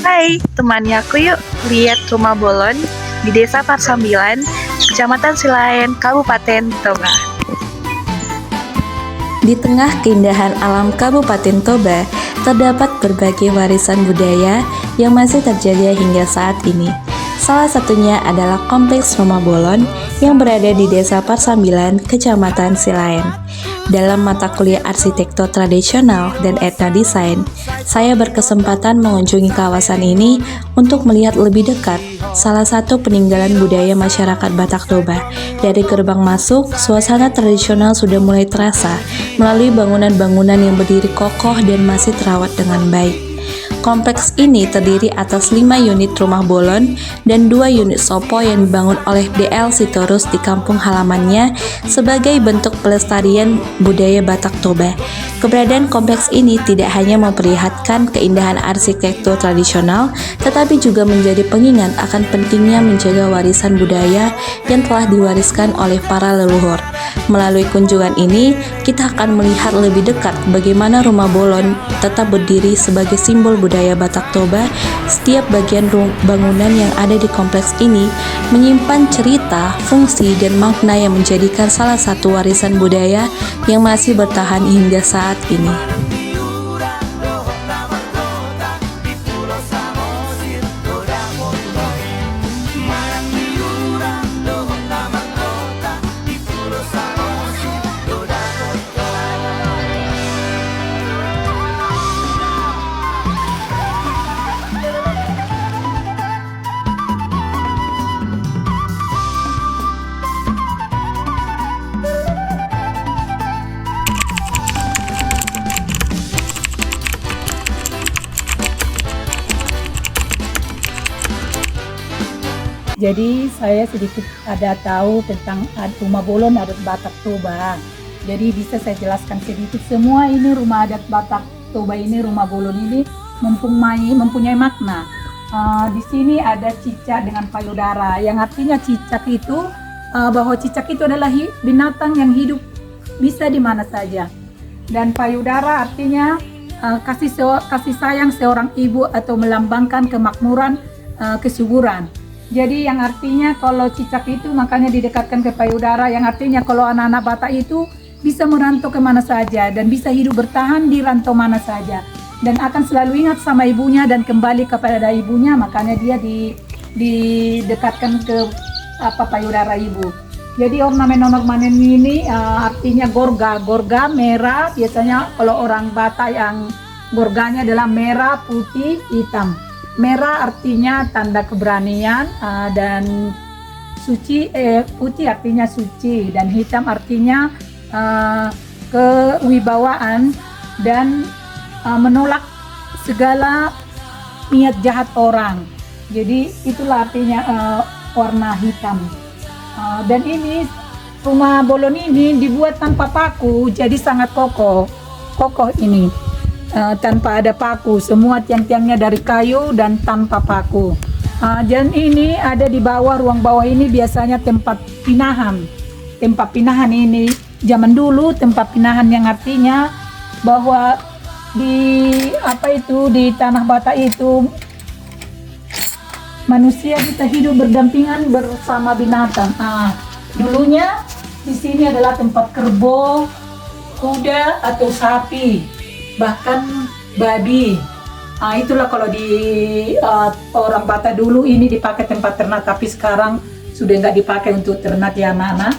Hai, temani aku yuk lihat rumah bolon di Desa Parsambilan, Kecamatan Silayan, Kabupaten Toba. Di tengah keindahan alam Kabupaten Toba, terdapat berbagai warisan budaya yang masih terjaga hingga saat ini. Salah satunya adalah Kompleks Rumah Bolon yang berada di Desa Parsambilan, Kecamatan Silayan. Dalam mata kuliah Arsitektur Tradisional dan Etno Desain, saya berkesempatan mengunjungi kawasan ini untuk melihat lebih dekat salah satu peninggalan budaya masyarakat Batak Toba. Dari gerbang masuk, suasana tradisional sudah mulai terasa melalui bangunan-bangunan yang berdiri kokoh dan masih terawat dengan baik. Kompleks ini terdiri atas 5 unit rumah bolon dan 2 unit sopo yang dibangun oleh DL Sitorus di kampung halamannya sebagai bentuk pelestarian budaya Batak Toba. Keberadaan kompleks ini tidak hanya memperlihatkan keindahan arsitektur tradisional, tetapi juga menjadi pengingat akan pentingnya menjaga warisan budaya yang telah diwariskan oleh para leluhur. Melalui kunjungan ini, kita akan melihat lebih dekat bagaimana rumah bolon tetap berdiri sebagai simbol budaya Batak Toba. Setiap bagian bangunan yang ada di kompleks ini menyimpan cerita, fungsi, dan makna yang menjadikan salah satu warisan budaya yang masih bertahan hingga saat ini. Jadi saya sedikit ada tahu tentang rumah bolon adat Batak Toba. Jadi bisa saya jelaskan sedikit. Semua ini rumah adat Batak Toba ini, rumah bolon ini mempunyai makna. Di sini ada cicak dengan payudara, yang artinya cicak itu bahwa cicak itu adalah binatang yang hidup bisa di mana saja. Dan payudara artinya kasih sayang seorang ibu atau melambangkan kemakmuran, kesuburan. Jadi yang artinya kalau cicak itu makanya didekatkan ke payudara, yang artinya kalau anak-anak Batak itu bisa merantau kemana saja dan bisa hidup bertahan di rantau mana saja dan akan selalu ingat sama ibunya dan kembali kepada ibunya, makanya dia didekatkan ke payudara ibu. Jadi ornamen-ornamen ini artinya gorga merah, biasanya kalau orang Batak yang gorganya adalah merah, putih, hitam. Merah artinya tanda keberanian dan suci, putih artinya suci, dan hitam artinya kewibawaan dan menolak segala niat jahat orang. Jadi itulah artinya warna hitam. Dan ini rumah bolon ini dibuat tanpa paku, jadi sangat kokoh ini. Tanpa ada paku, semua tiang-tiangnya dari kayu dan tanpa paku. Dan ini ada di bawah, ruang bawah ini biasanya tempat pinahan. Tempat pinahan ini zaman dulu tempat pinahan yang artinya bahwa di tanah Batak itu manusia bisa hidup berdampingan bersama binatang. Dulunya di sini adalah tempat kerbau, kuda atau sapi, bahkan babi. Itulah kalau di orang Batak dulu ini dipakai tempat ternak, tapi sekarang sudah nggak dipakai untuk ternak ya anak-anak.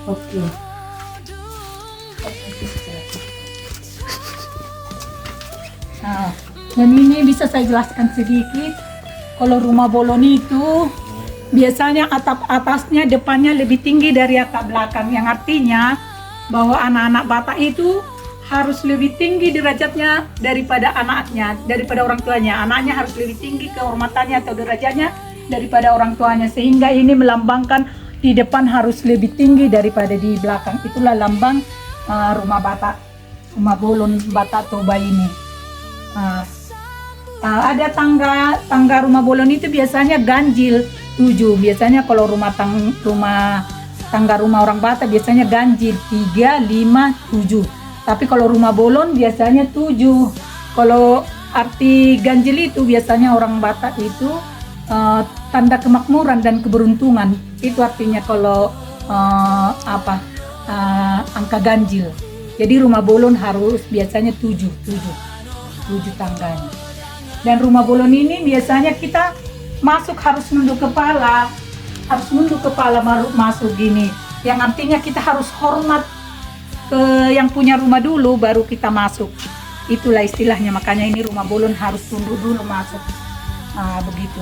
Oke. Dan ini bisa saya jelaskan sedikit. Kalau rumah bolon itu biasanya atap atasnya, depannya lebih tinggi dari atap belakang, yang artinya bahwa anak-anak Batak itu harus lebih tinggi derajatnya daripada anaknya, daripada orang tuanya. Anaknya harus lebih tinggi kehormatannya atau derajatnya daripada orang tuanya, sehingga ini melambangkan di depan harus lebih tinggi daripada di belakang. Itulah lambang rumah Batak, rumah bolon Batak Toba ini. Ada tangga rumah bolon itu biasanya ganjil 7. Biasanya kalau tangga rumah orang Batak biasanya ganjil 3, 5, 7. Tapi kalau rumah bolon biasanya 7. Kalau arti ganjil itu biasanya orang Batak itu tanda kemakmuran dan keberuntungan. Itu artinya kalau angka ganjil. Jadi rumah bolon harus biasanya 7 tangganya. Dan rumah bolon ini biasanya kita masuk harus nunduk kepala masuk gini. Yang artinya kita harus hormat ke yang punya rumah dulu baru kita masuk. Itulah istilahnya, makanya ini rumah bolon harus tunduk dulu masuk. Begitu.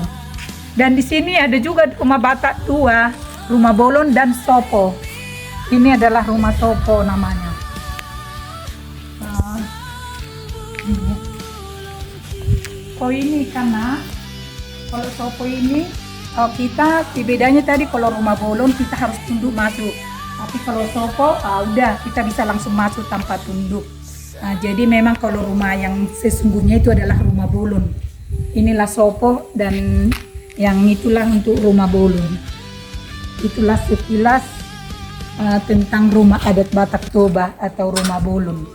Dan di sini ada juga rumah Batak tua, rumah bolon dan sopo. Ini adalah rumah sopo namanya. Ini karena kalau sopo ini kita bedanya tadi kalau rumah bolon kita harus tunduk masuk. Tapi kalau sopo udah kita bisa langsung masuk tanpa tunduk. Jadi memang kalau rumah yang sesungguhnya itu adalah rumah bolon. Inilah sopo dan yang itulah untuk rumah bolon. Itulah sekilas tentang rumah adat Batak Toba atau rumah bolon.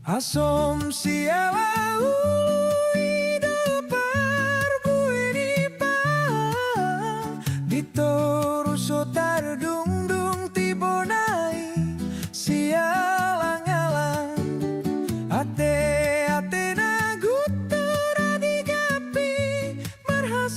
Assumpsi ela uida parbuini pa ditoruso tardung dung tibonai sialang-alang ate na gutura di gapi marhang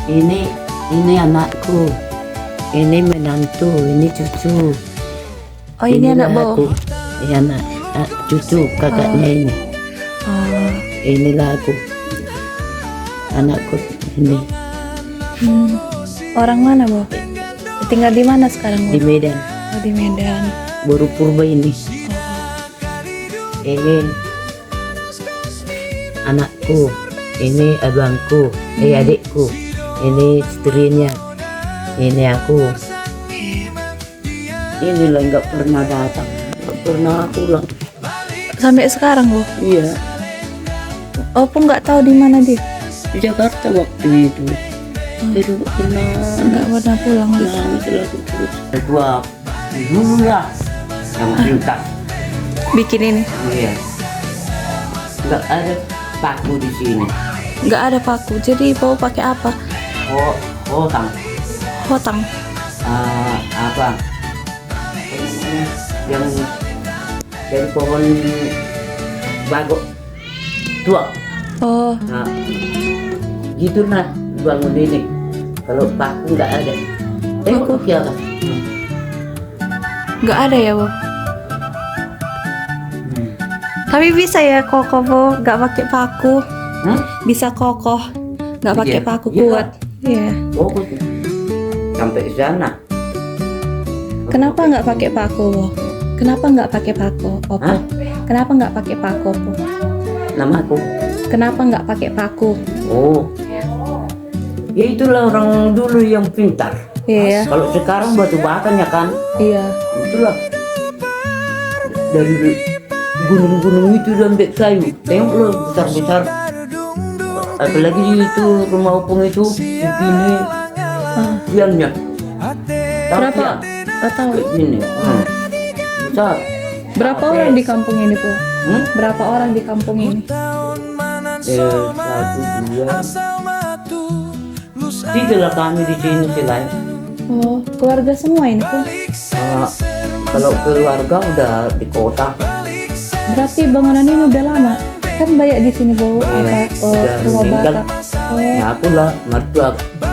Ini anakku, ini menantu, ini cucu. Oh, ini anak Inilah Bo. aku. Ini anak cucu kakaknya ini. Oh. Inilah aku, anakku ini Orang mana, Bo? Tinggal di mana sekarang, Bo? di Medan, Oh, di Medan. Baru Purba ini. Ini anakku, ini abangku, adikku, ini istrinya, ini aku. Inilah nggak pernah datang, nggak pernah pulang. Sampai sekarang, Bo? Iya, Opung nggak tahu di mana dia? di Jakarta waktu itu. Jadi nggak pernah Nggak pernah pulang. pulang selalu terus. Kedua dulu lah yang pintar. Bikin ini. Iya, nggak ada paku di sini. Nggak ada paku. Jadi Bo pakai apa? Hotang, Hotang. apa? Yang dari pohon bagok tua. Oh, Nah, gitulah bangun ini. Kalau paku nggak ada. Paku? Pakai apa? nggak ada ya, Bo? Tapi bisa ya kokoh, Bo. Nggak pakai paku. Hah? Bisa kokoh. Nggak pakai Iya. paku Iya. kuat. Iya. Oh, sampai sana. Kenapa nggak pakai paku, Bo? Kenapa nggak pakai paku, Opo? Hah? Kenapa nggak pakai paku, Opo? Namaku. Kenapa nggak pakai paku? Oh, ya itulah orang dulu yang pintar. Iya, Kalau sekarang batu batanya kan, iya. itulah dari gunung-gunung itu dan bek kayu. Tengok loh besar-besar. Apalagi itu rumah opung itu begini tiangnya. Berapa? Nggak tahu. Kayak gini. Besar. Berapa orang di kampung ini, Po? Hmm? Berapa orang di kampung ini? 1, 2, 3 lah kami di sini selain. Oh, keluarga semua ini, Po. Kalau keluarga udah di kota. Berarti bangunan ini udah lama. Kan banyak di sini, Po. Iya, udah Rumah meninggal. Batak. Oh, Ya aku lah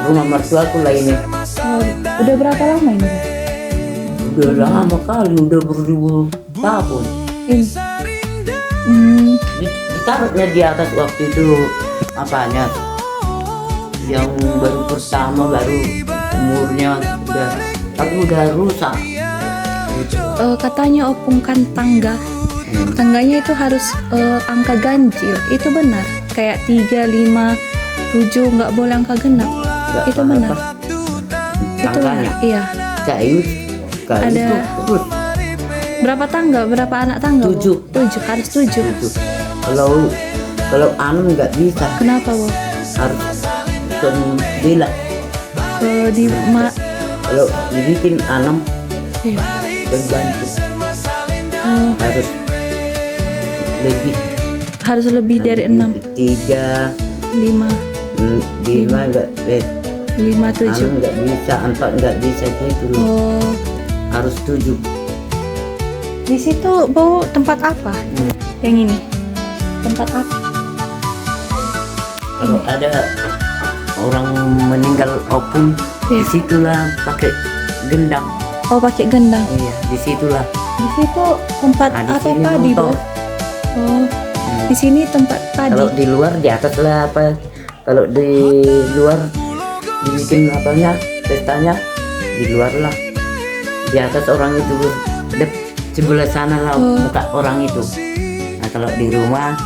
rumah mertua aku lah ini. oh, udah berapa lama ini, Po? Udah lama kali, udah beribu tahun. Ini. Ditaruhnya di atas waktu itu apanya? Yang baru pertama baru umurnya udah, tapi udah rusak. Katanya opung kan tangga. Tangganya itu harus angka ganjil. Itu benar. Kayak 3, 5, 7 nggak boleh angka genap. Nggak Itu apa-apa. benar. Itu benar. Tangganya Iya. kayu Ada. itu terus Berapa tangga? Berapa anak tangga, Bu? 7. 7, harus 7. itu. Kalau anu nggak bisa, Kenapa, Bu? harus bila. Kalau dibikin 6 Iya. dan bantu Oh, harus lebih harus lebih dari 6, 3, 5, 5 nggak 5, 7. nggak bisa, 4 nggak bisa gitu loh. Oh, Harus 7. di situ Bu tempat apa? Yang ini tempat apa? Kalau ada orang meninggal opung, Iya. disitulah pakai gendang. Oh, pakai gendang. Iya, disitulah. Di situ tempat Nah, di apa sini padi, Bu? nonton. Oh, di sini tempat padi. Kalau di luar di atas lah apa? Kalau di luar dibikin apanya? Pestanya di luar lah. Di atas orang itu sebelah sana lah muka orang itu. Nah kalau di rumah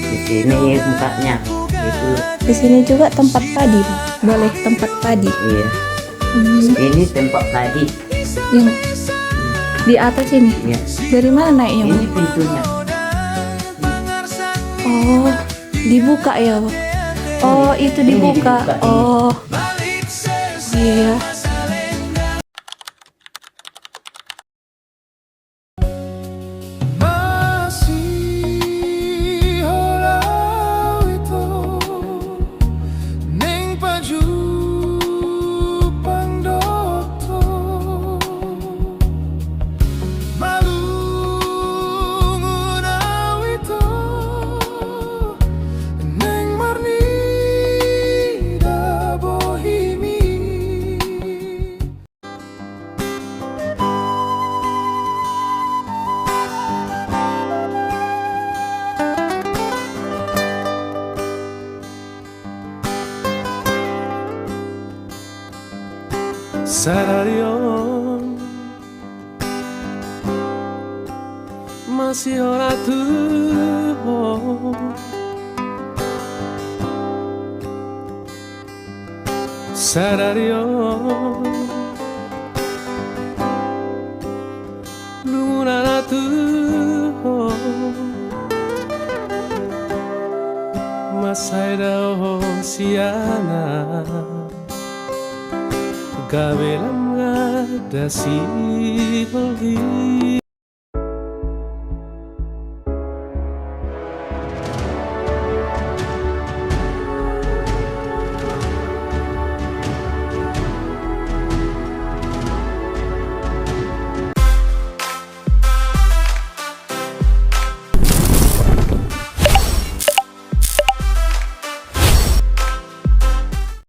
di sini mukanya itu. Di sini juga tempat padi, Bu. Boleh tempat padi. Iya. Ini tempat tadi. Yang di atas ini. Iya. Dari mana naiknya, Bu? Ini pintunya. Oh, dibuka ya, Bu? Oh, itu Ini dibuka. dibuka, ini. Oh, iya. Masih holau itu ning pajupang doto malungun awito ning marni dabohi Sararion masih ora tuh Sararion luna tuh Masaida siana Gabelam nga dasi